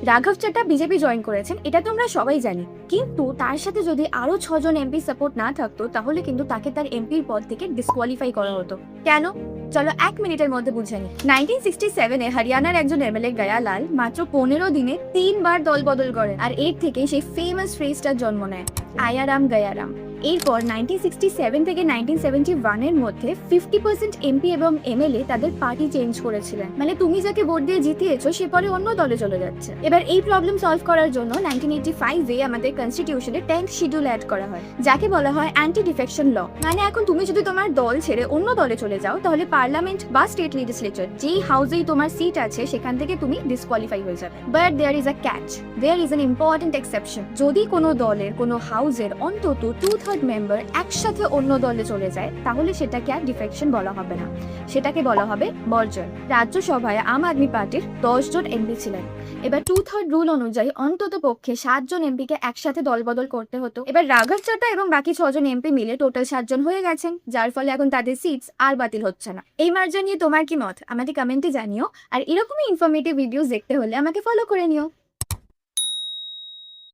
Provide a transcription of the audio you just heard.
রাঘব Chadha BJP join করেছেন, এটা তো আমরা সবাই জানি। কিন্তু তার সাথে যদি আরো 6 জন এমপি সাপোর্ট না থাকতো তাহলে কিন্তু তাকে তার এমপির পদ থেকে ডিসকোয়ালিফাই করা হতো। কেন? চলো 1 মিনিটের মধ্যে বুঝে নি। 1967-এ হরিয়ানার একজন এমএলএ গয়ালাল মাত্র 15 দিনে 3 বার দল বদল করেন, আর এর থেকেই সেই ফেমাস ফ্রেজটার জন্ম নেয়, আয়ারাম গয়ারাম। এরপর 1967 থেকে 1971-এর মধ্যে 50% এমপি এবং এমএলএ তাদের পার্টি চেঞ্জ করেছিলেন। মানে তুমি যাকে ভোট দিয়ে জিতিয়েছো সে পরে অন্য দলে চলে যাচ্ছে। এবার এই প্রবলেম সলভ করার জন্য 1985-এ আমাদের কনস্টিটিউশনে 10th শিডিউল অ্যাড করা হয়, যাকে বলা হয় অ্যান্টি ডিফেকশন ল। মানে এখন তুমি যদি তোমার দল ছেড়ে অন্য দলে চলে যাও তাহলে পার্লামেন্ট বা স্টেট লিজিসলেচার যেই হাউসেই তোমার সিট আছে সেখান থেকে তুমি ডিসকোয়ালিফাই হয়ে যাবে। But there is a catch, there is an important exception. যদি কোনো দলের কোনো হাউসের অন্তত 2/3 মেম্বার একসাথে অন্য দলে চলে যায় তাহলে সেটাকে আর ডিফেকশন বলা হবে না, সেটাকে বলা হবে বর্জন। রাজ্যসভায় আম আদমি পার্টির 10 জন এমপি ছিলেন। এবার 2/3 রুল অনুযায়ী অন্তত পক্ষে 7 জন এমপিকে একসাথে দলবদল করতে হতো। এবার রাঘব চাড্ডা এবং বাকি 6 জন এমপি মিলে টোটাল 7 জন হয়ে গেছেন, যার ফলে এখন তাদের সিটস আর বাতিল হচ্ছে না। এই মার্জা নিয়ে তোমার কি মত আমাকে কমেন্টে জানিও, আর এরকমই ইনফরমেটিভ ভিডিওস দেখতে হলে আমাকে ফলো করে নিও।